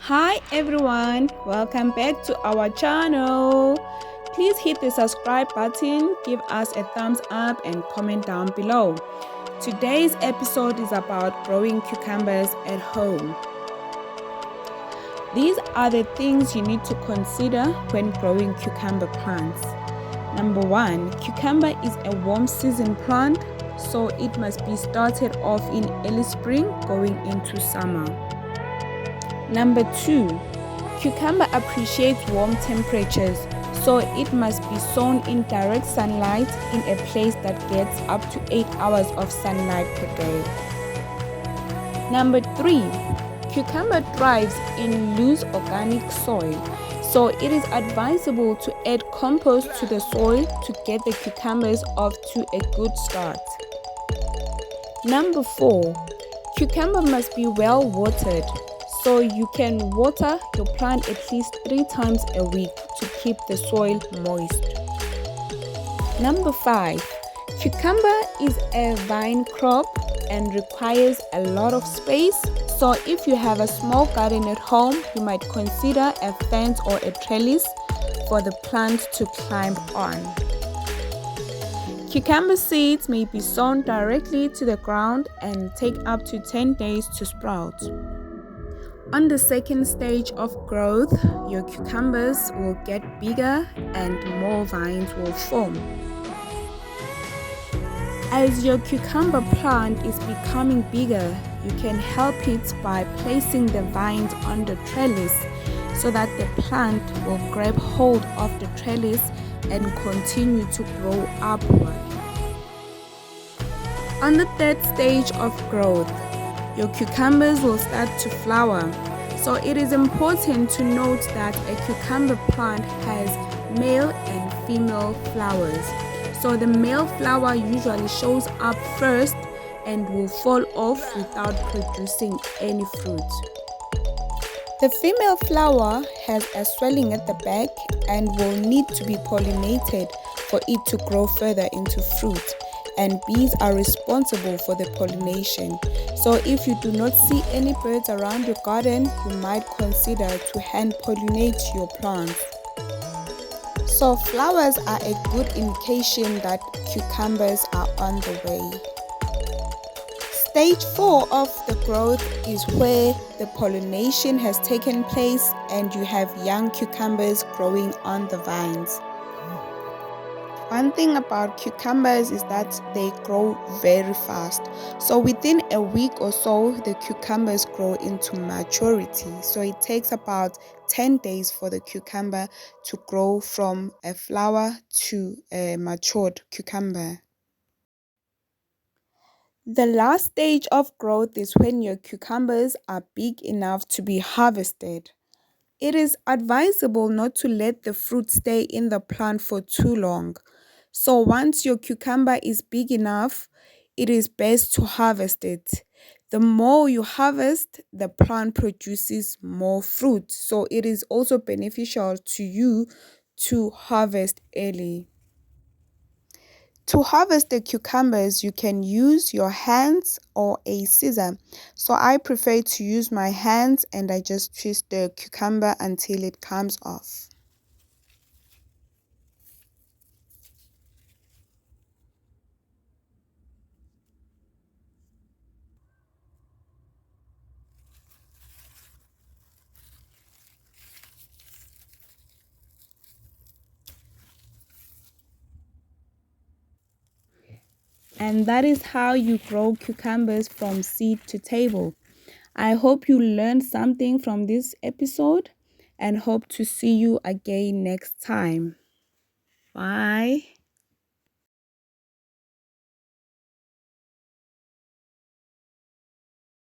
Hi everyone, welcome back to our channel. Please hit the subscribe button, give us a thumbs up and comment down below. Today's episode is about growing cucumbers at home. These are the things you need to consider when growing cucumber plants. Number 1, cucumber is a warm season plant, so it must be started off in early spring going into summer. Number 2, cucumber appreciates warm temperatures, so it must be sown in direct sunlight in a place that gets up to 8 hours of sunlight per day. Number 3, cucumber thrives in loose organic soil, so it is advisable to add compost to the soil to get the cucumbers off to a good start. Number 4, cucumber must be well watered, so you can water your plant at least 3 times a week to keep the soil moist. Number 5, cucumber is a vine crop and requires a lot of space, so if you have a small garden at home, you might consider a fence or a trellis for the plant to climb on. Cucumber seeds may be sown directly to the ground and take up to 10 days to sprout. On the second stage of growth, your cucumbers will get bigger and more vines will form. As your cucumber plant is becoming bigger, you can help it by placing the vines on the trellis so that the plant will grab hold of the trellis and continue to grow upward. On the third stage of growth, your cucumbers will start to flower. So it is important to note that a cucumber plant has male and female flowers. So the male flower usually shows up first and will fall off without producing any fruit. The female flower has a swelling at the back and will need to be pollinated for it to grow further into fruit, and bees are responsible for the pollination. So if you do not see any birds around your garden, you might consider to hand pollinate your plants. So flowers are a good indication that cucumbers are on the way. Stage 4 of the growth is where the pollination has taken place and you have young cucumbers growing on the vines. One thing about cucumbers is that they grow very fast. So within a week or so, the cucumbers grow into maturity. So it takes about 10 days for the cucumber to grow from a flower to a matured cucumber. The last stage of growth is when your cucumbers are big enough to be harvested. It is advisable not to let the fruit stay in the plant for too long. So once your cucumber is big enough, it is best to harvest it. The more you harvest, the plant produces more fruit. So it is also beneficial to you to harvest early. To harvest the cucumbers, you can use your hands or a scissor. So I prefer to use my hands and I just twist the cucumber until it comes off. And that is how you grow cucumbers from seed to table. I hope you learned something from this episode and hope to see you again next time. Bye.